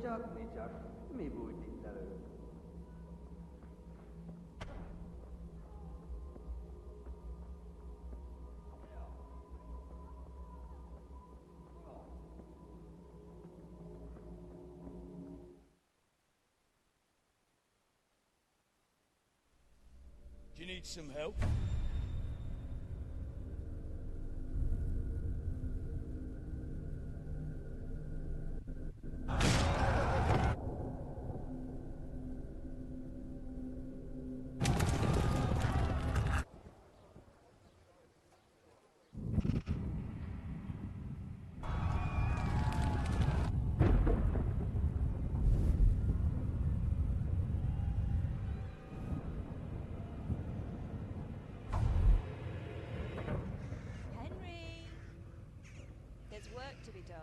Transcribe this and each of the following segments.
Nicak, mi bujtittelő. Do you need some help? There's work to be done.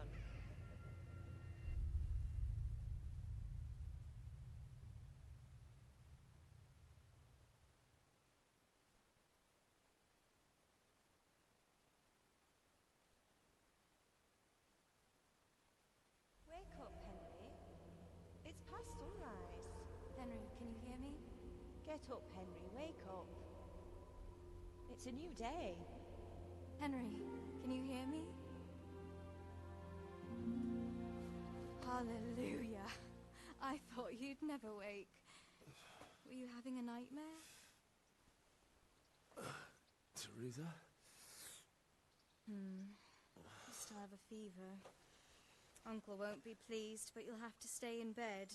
Wake up, Henry. It's past sunrise. Henry, can you hear me? Get up, Henry. Wake up. It's a new day. Henry, can you hear me? Hallelujah. I thought you'd never wake. Were you having a nightmare? Teresa? You still have a fever. Uncle won't be pleased, but you'll have to stay in bed.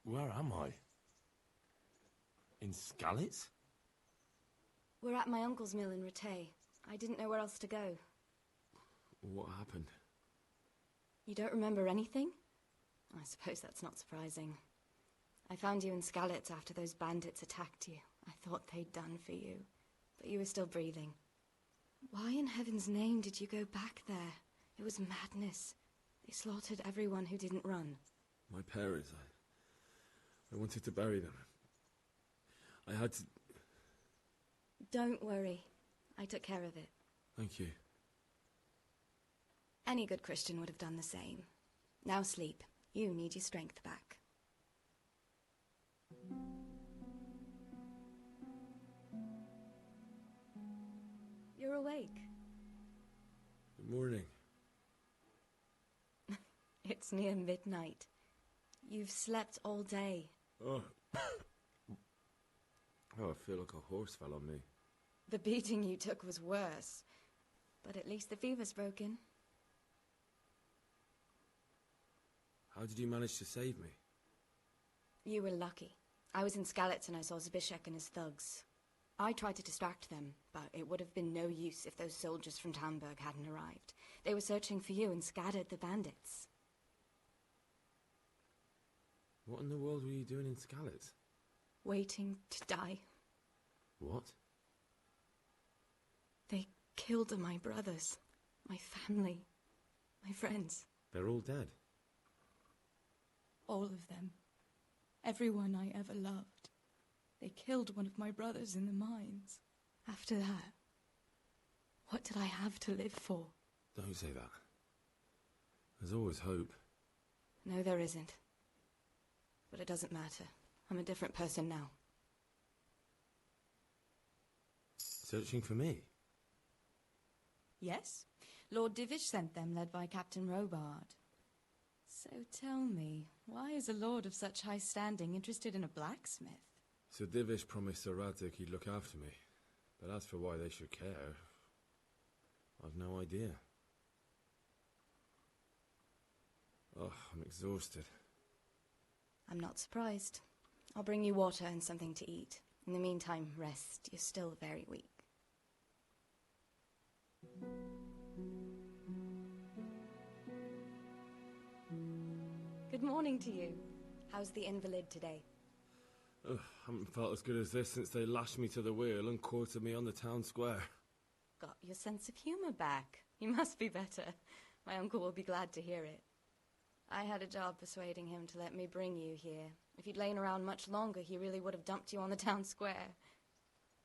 Where am I? In Skalitz? We're at my uncle's mill in Rattay. I didn't know where else to go. What happened? You don't remember anything? I suppose that's not surprising. I found you in Skalitz after those bandits attacked you. I thought they'd done for you, but you were still breathing. Why in heaven's name did you go back there? It was madness. They slaughtered everyone who didn't run. My parents, I wanted to bury them. I had to... Don't worry. I took care of it. Thank you. Any good Christian would have done the same. Now sleep. You need your strength back. You're awake. Good morning. It's near midnight. You've slept all day. Oh. Oh, I feel like a horse fell on me. The beating you took was worse. But at least the fever's broken. How did you manage to save me? You were lucky. I was in Skalitz and I saw Zbyszek and his thugs. I tried to distract them, but it would have been no use if those soldiers from Tamburg hadn't arrived. They were searching for you and scattered the bandits. What in the world were you doing in Skalitz? Waiting to die. What? They killed my brothers, my family, my friends. They're all dead. All of them. Everyone I ever loved. They killed one of my brothers in the mines. After that, what did I have to live for? Don't say that. There's always hope. No, there isn't. But it doesn't matter. I'm a different person now. Searching for me? Yes. Lord Divish sent them, led by Captain Robard. So tell me, why is a lord of such high standing interested in a blacksmith? Sir Divish promised Sir Radek he'd look after me. But as for why they should care, I've no idea. Oh, I'm exhausted. I'm not surprised. I'll bring you water and something to eat. In the meantime, rest. You're still very weak. Good morning to you. How's the invalid today? Ugh, haven't felt as good as this since they lashed me to the wheel and quartered me on the town square. Got your sense of humor back. You must be better. My uncle will be glad to hear it. I had a job persuading him to let me bring you here. If you'd lain around much longer, he really would have dumped you on the town square.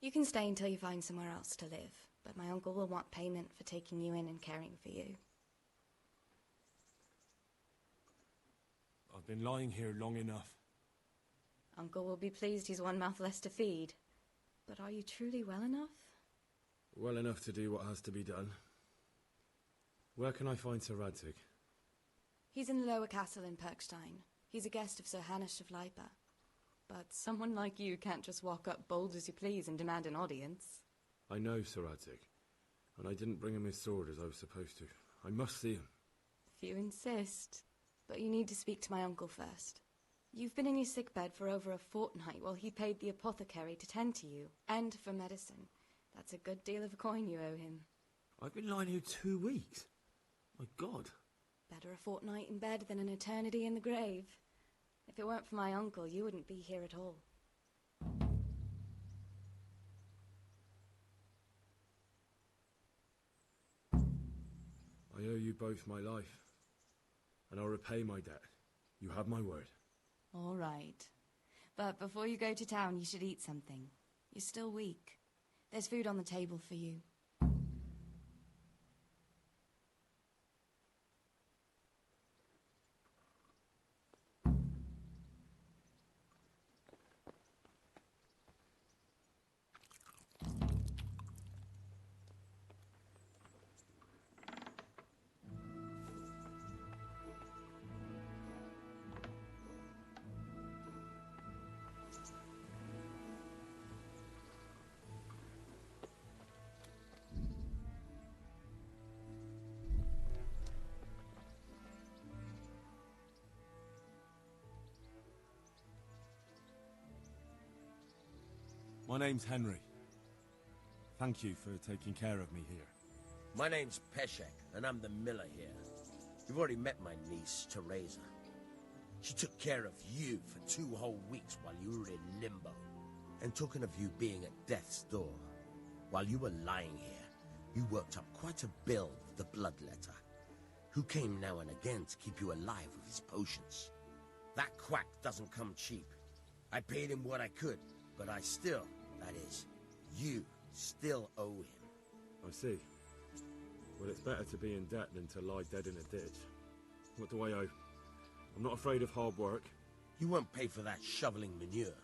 You can stay until you find somewhere else to live, but my uncle will want payment for taking you in and caring for you. I've been lying here long enough. Uncle will be pleased he's one mouth less to feed. But are you truly well enough? Well enough to do what has to be done. Where can I find Sir Radzig? He's in the lower castle in Perkstein. He's a guest of Sir Hanush of Leipa. But someone like you can't just walk up bold as you please and demand an audience. I know Sir Radzig, and I didn't bring him his sword as I was supposed to. I must see him. If you insist. But you need to speak to my uncle first. You've been in your sickbed for over a fortnight while he paid the apothecary to tend to you, and for medicine. That's a good deal of coin you owe him. I've been lying here 2 weeks. My God. Better a fortnight in bed than an eternity in the grave. If it weren't for my uncle, you wouldn't be here at all. I owe you both my life, and I'll repay my debt. You have my word. All right. But before you go to town, you should eat something. You're still weak. There's food on the table for you. My name's Henry. Thank you for taking care of me here. My name's Peshek, and I'm the miller here. You've already met my niece, Teresa. She took care of you for 2 whole weeks while you were in limbo. And talking of you being at death's door, while you were lying here, you worked up quite a bill with the bloodletter, who came now and again to keep you alive with his potions. That quack doesn't come cheap. I paid him what I could, but I still, that is, you still owe him. I see. Well, it's better to be in debt than to lie dead in a ditch. What do I owe? I'm not afraid of hard work. You won't pay for that shoveling manure.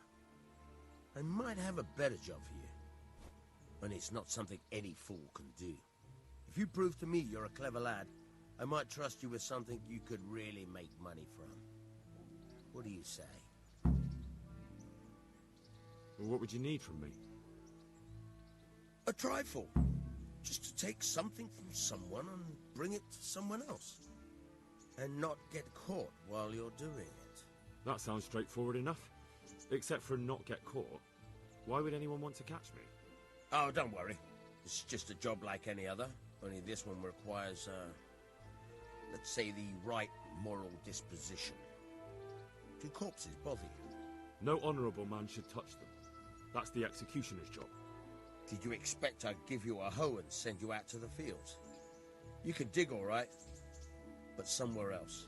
I might have a better job for you. And it's not something any fool can do. If you prove to me you're a clever lad, I might trust you with something you could really make money from. What do you say? Well, what would you need from me? A trifle. Just to take something from someone and bring it to someone else. And not get caught while you're doing it. That sounds straightforward enough. Except for not get caught. Why would anyone want to catch me? Oh, don't worry. It's just a job like any other. Only this one requires, let's say, the right moral disposition. Do corpses bother you? No honourable man should touch them. That's the executioner's job. Did you expect I'd give you a hoe and send you out to the fields? You can dig all right, but somewhere else.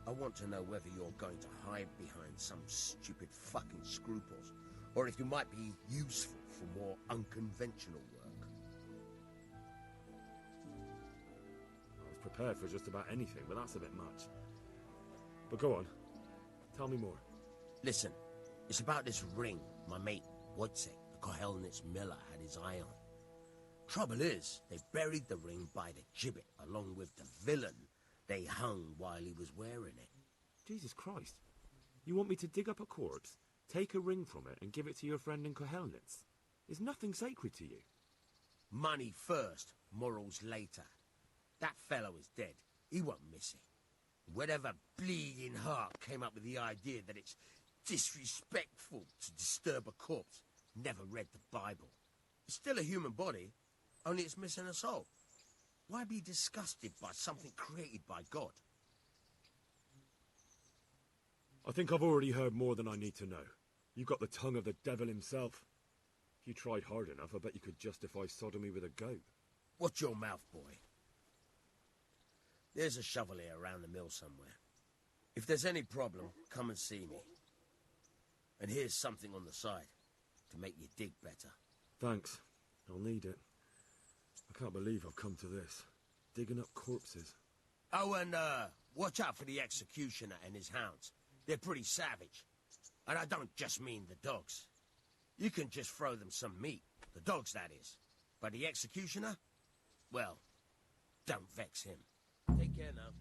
I want to know whether you're going to hide behind some stupid fucking scruples, or if you might be useful for more unconventional work. I was prepared for just about anything, but that's a bit much. But go on. Tell me more. Listen, it's about this ring my mate, Wojciech, the Kohelnitz miller, had his eye on. Trouble is, they buried the ring by the gibbet, along with the villain they hung while he was wearing it. Jesus Christ. You want me to dig up a corpse, take a ring from it, and give it to your friend in Kohelnitz? Is nothing sacred to you? Money first, morals later. That fellow is dead. He won't miss it. Whatever bleeding heart came up with the idea that it's disrespectful to disturb a corpse never read the Bible. It's still a human body, only it's missing a soul. Why be disgusted by something created by God? I think I've already heard more than I need to know. You've got the tongue of the devil himself. If you tried hard enough, I bet you could justify sodomy with a goat. Watch your mouth, boy. There's a shovel here around the mill somewhere. If there's any problem, come and see me. And here's something on the side to make you dig better. Thanks. I'll need it. I can't believe I've come to this. Digging up corpses. Oh, and watch out for the executioner and his hounds. They're pretty savage. And I don't just mean the dogs. You can just throw them some meat. The dogs, that is. But the executioner? Well, don't vex him. Take care now.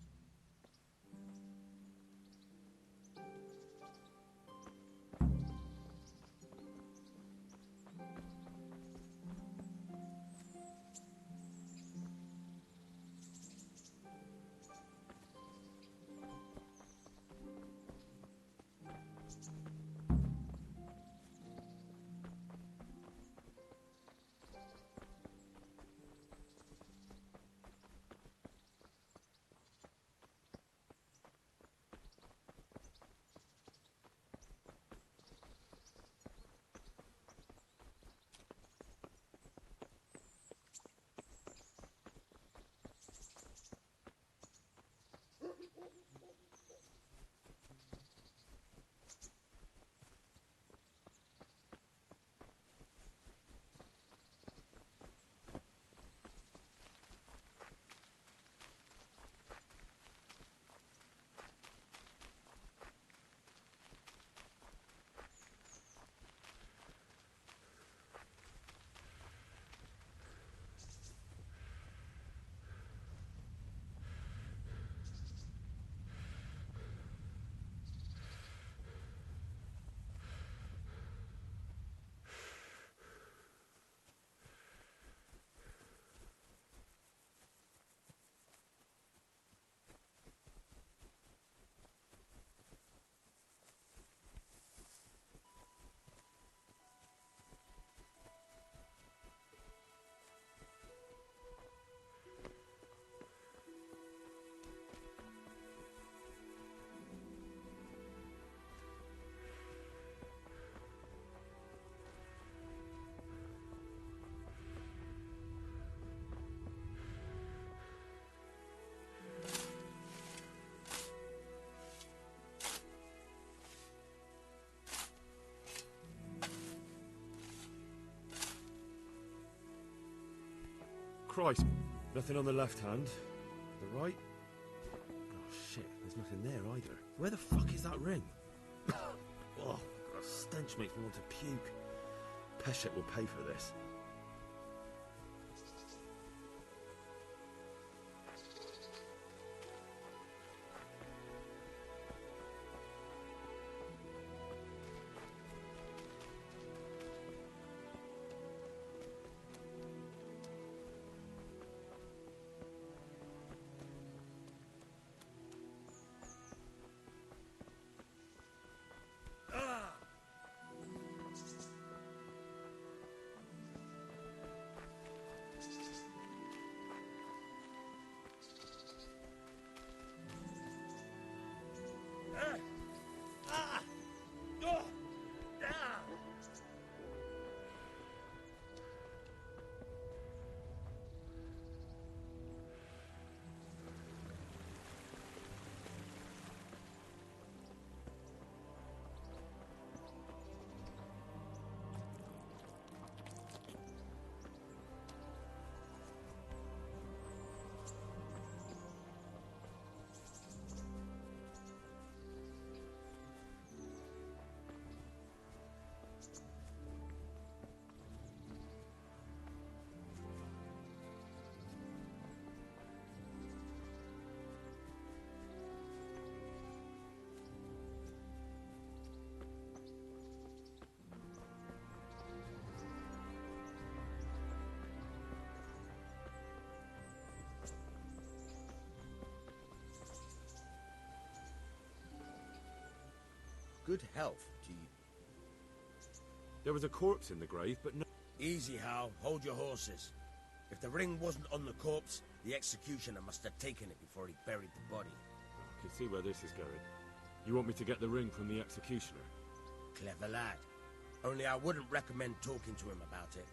Christ, nothing on the left hand. The right? Oh shit, there's nothing there either. Where the fuck is that ring? Oh, a stench makes me want to puke. Peshek will pay for this. Good health to you. There was a corpse in the grave, but no... Easy, Hal. Hold your horses. If the ring wasn't on the corpse, the executioner must have taken it before he buried the body. I can see where this is going. You want me to get the ring from the executioner? Clever lad. Only I wouldn't recommend talking to him about it.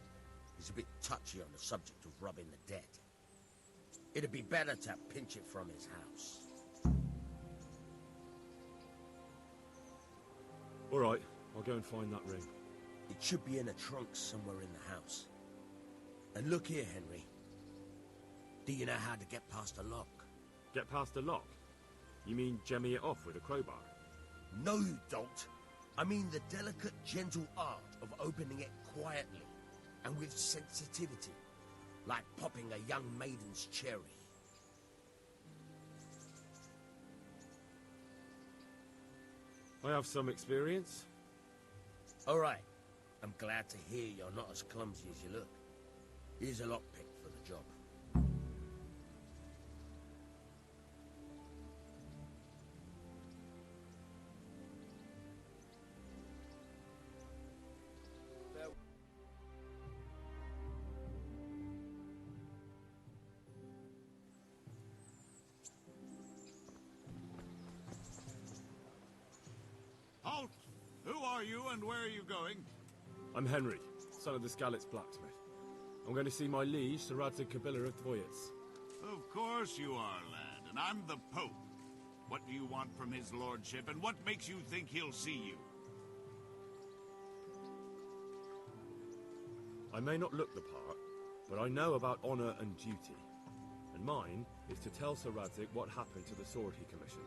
He's a bit touchy on the subject of robbing the dead. It'd be better to pinch it from his house. All right, I'll go and find that ring. It should be in a trunk somewhere in the house. And look here, Henry. Do you know how to get past a lock? Get past the lock? You mean jemmy it off with a crowbar? No, you don't. I mean the delicate, gentle art of opening it quietly and with sensitivity, like popping a young maiden's cherry. I have some experience. All right. I'm glad to hear you're not as clumsy as you look. Here's a lockpick for the job. Halt! Who are you and where are you going? I'm Henry, son of the Skalitz blacksmith. I'm going to see my liege, Sir Radzig Kabila of Dvoyitz. Of course you are, lad, and I'm the Pope. What do you want from his lordship, and what makes you think he'll see you? I may not look the part, but I know about honor and duty. And mine is to tell Sir Radzig what happened to the sword he commissioned.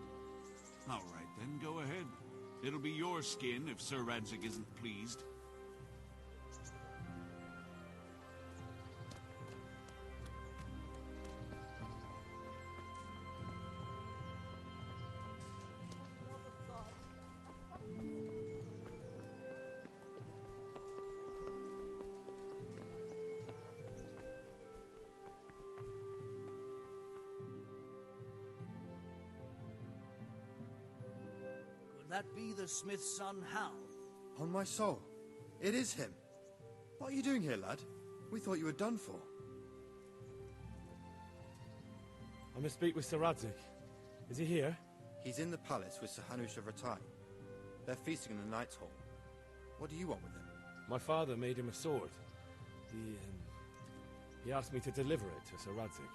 All right, then, go ahead. It'll be your skin if Sir Radzig isn't pleased. That be the smith's son, Hal? On my soul, it is him. What are you doing here, lad? We thought you were done for. I must speak with Sir Radzig. Is he here? He's in the palace with Sir Hanush of Rattay. They're feasting in the Knight's Hall. What do you want with him? My father made him a sword. He asked me to deliver it to Sir Radzig.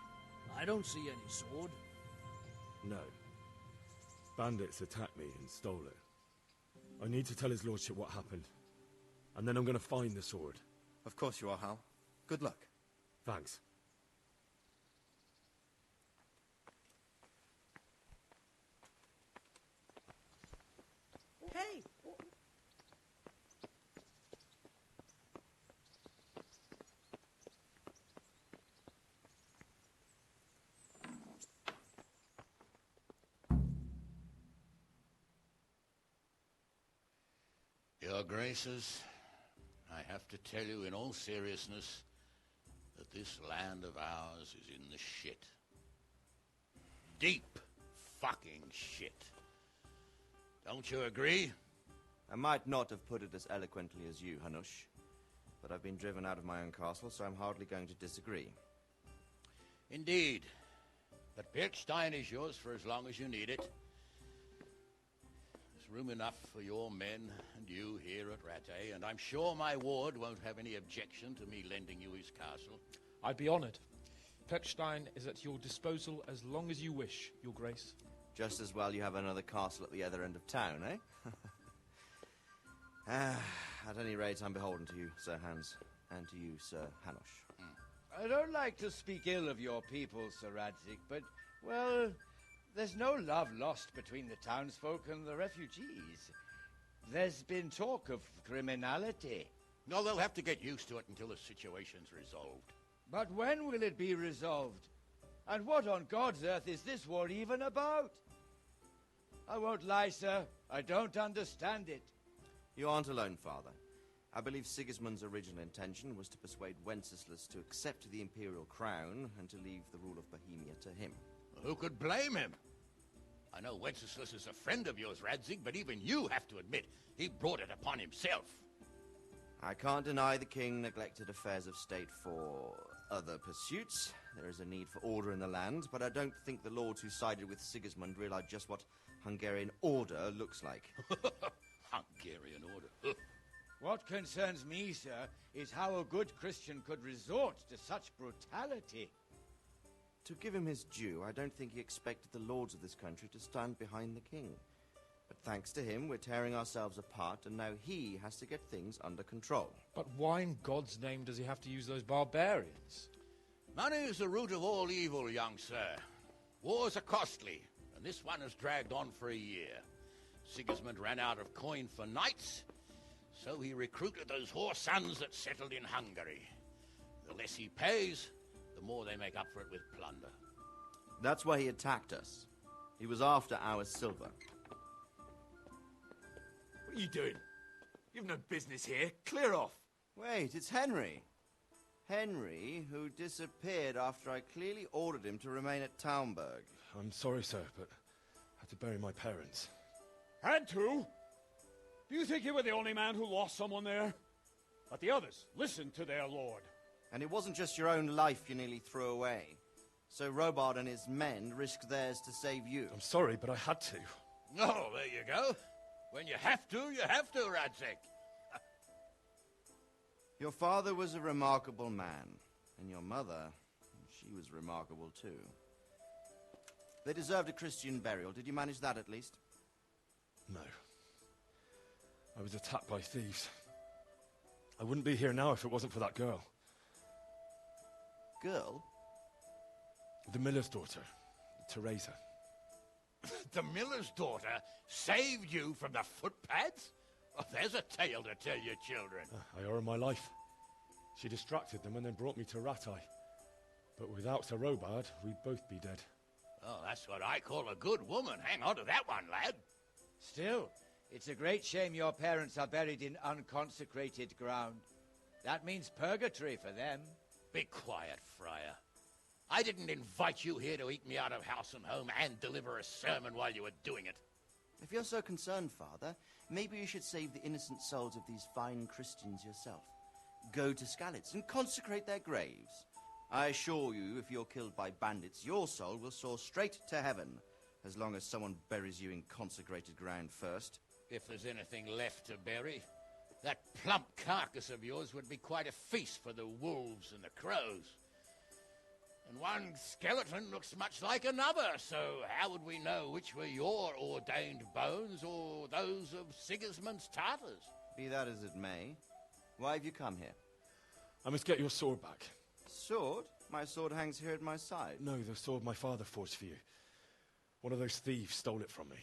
I don't see any sword. No. Bandits attacked me and stole it. I need to tell his lordship what happened. And then I'm going to find the sword. Of course you are, Hal. Good luck. Thanks. Hey! Your Graces, I have to tell you in all seriousness that this land of ours is in the shit. Deep fucking shit. Don't you agree? I might not have put it as eloquently as you, Hanush, but I've been driven out of my own castle, so I'm hardly going to disagree. Indeed. But Birkstein is yours for as long as you need it. Room enough for your men and you here at Rattay, and I'm sure my ward won't have any objection to me lending you his castle. I'd be honored. Pechstein is at your disposal as long as you wish, Your Grace. Just as well you have another castle at the other end of town, eh? At any rate, I'm beholden to you, Sir Hans, and to you, Sir Hanush. I don't like to speak ill of your people, Sir Radzig, but, well, there's no love lost between the townsfolk and the refugees. There's been talk of criminality. No, they'll have to get used to it until the situation's resolved. But when will it be resolved? And what on God's earth is this war even about? I won't lie, sir. I don't understand it. You aren't alone, Father. I believe Sigismund's original intention was to persuade Wenceslas to accept the imperial crown and to leave the rule of Bohemia to him. Who could blame him? I know Wenceslas is a friend of yours, Radzig, but even you have to admit he brought it upon himself. I can't deny the king neglected affairs of state for other pursuits. There is a need for order in the land, but I don't think the lords who sided with Sigismund realized just what Hungarian order looks like. Hungarian order? What concerns me, sir, is how a good Christian could resort to such brutality. To give him his due, I don't think he expected the lords of this country to stand behind the king. But thanks to him, we're tearing ourselves apart, and now he has to get things under control. But why in God's name does he have to use those barbarians? Money is the root of all evil, young sir. Wars are costly, and this one has dragged on for a year. Sigismund ran out of coin for knights, so he recruited those whore sons that settled in Hungary. The less he pays, the more they make up for it with plunder. That's why he attacked us. He was after our silver. What are you doing? You've no business here. Clear off. Wait, it's Henry. Henry, who disappeared after I clearly ordered him to remain at Townburg. I'm sorry, sir, but I had to bury my parents. Had to? Do you think you were the only man who lost someone there? But the others listened to their lord. And it wasn't just your own life you nearly threw away. So Robard and his men risked theirs to save you. I'm sorry, but I had to. Oh, there you go. When you have to, Radzig. Your father was a remarkable man. And your mother, she was remarkable too. They deserved a Christian burial. Did you manage that at least? No. I was attacked by thieves. I wouldn't be here now if it wasn't for that girl. Girl? The miller's daughter, Teresa. The miller's daughter saved you from the footpads? Well, there's a tale to tell your children. I owe her my life. She distracted them and then brought me to Rattay. But without Sir Robard, we'd both be dead. Oh, that's what I call a good woman. Hang on to that one, lad. Still, it's a great shame your parents are buried in unconsecrated ground. That means purgatory for them. Be quiet, Friar. I didn't invite you here to eat me out of house and home and deliver a sermon while you were doing it. If you're so concerned, Father, maybe you should save the innocent souls of these fine Christians yourself. Go to Skalitz and consecrate their graves. I assure you, if you're killed by bandits, your soul will soar straight to heaven, as long as someone buries you in consecrated ground first. If there's anything left to bury, that plump carcass of yours would be quite a feast for the wolves and the crows. And one skeleton looks much like another, so how would we know which were your ordained bones or those of Sigismund's Tartars? Be that as it may, why have you come here? I must get your sword back. Sword? My sword hangs here at my side. No, the sword my father forged for you. One of those thieves stole it from me.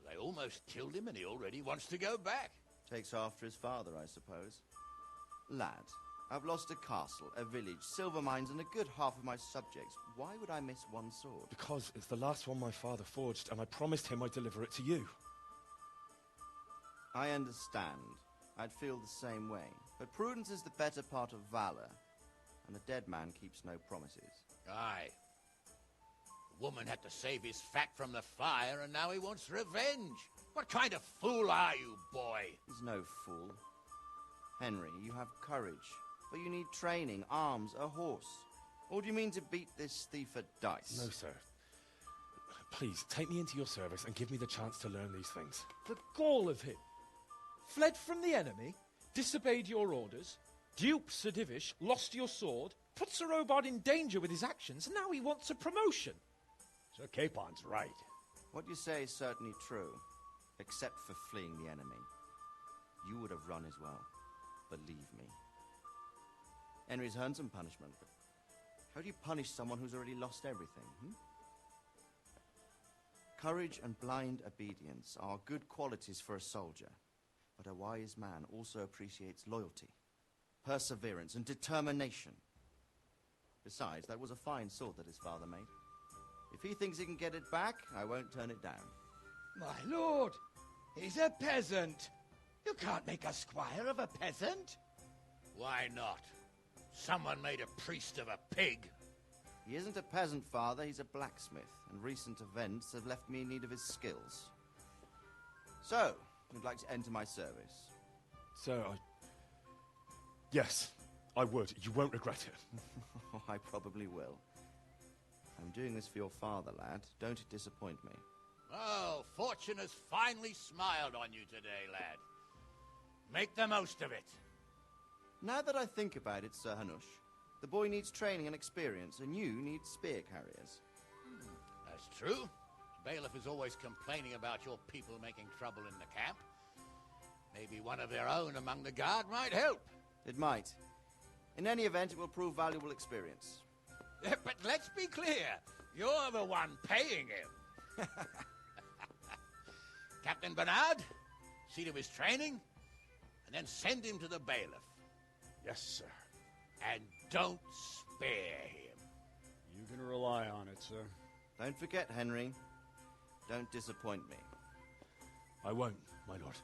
They almost killed him and he already wants to go back. Takes after his father, I suppose. Lad, I've lost a castle, a village, silver mines, and a good half of my subjects. Why would I miss one sword? Because it's the last one my father forged, and I promised him I'd deliver it to you. I understand. I'd feel the same way. But prudence is the better part of valor, and a dead man keeps no promises. Aye. The woman had to save his fat from the fire, and now he wants revenge. What kind of fool are you, boy? He's no fool. Henry, you have courage, but you need training, arms, a horse. Or do you mean to beat this thief at dice? No, sir. Please, take me into your service and give me the chance to learn these things. The gall of him. Fled from the enemy, disobeyed your orders, duped Sir Divish, lost your sword, put Sir Robard in danger with his actions, and now he wants a promotion. Sir Capon's right. What you say is certainly true, except for fleeing the enemy. You would have run as well, believe me. Henry's earned some punishment, but how do you punish someone who's already lost everything, Courage and blind obedience are good qualities for a soldier, but a wise man also appreciates loyalty, perseverance, and determination. Besides, that was a fine sword that his father made. If he thinks he can get it back, I won't turn it down. My lord, he's a peasant. You can't make a squire of a peasant. Why not? Someone made a priest of a pig. He isn't a peasant, Father. He's a blacksmith, and recent events have left me in need of his skills. So, you'd like to enter my service? Sir, Yes, I would. You won't regret it. I probably will. I'm doing this for your father, lad. Don't disappoint me. Oh, fortune has finally smiled on you today, lad. Make the most of it. Now that I think about it, Sir Hanush, the boy needs training and experience, and you need spear carriers. That's true. Bailiff is always complaining about your people making trouble in the camp. Maybe one of their own among the guard might help. It might. In any event, it will prove valuable experience. But let's be clear. You're the one paying him. Captain Bernard, see to his training, and then send him to the bailiff. Yes, sir. And don't spare him. You can rely on it, sir. Don't forget, Henry. Don't disappoint me. I won't, my lord.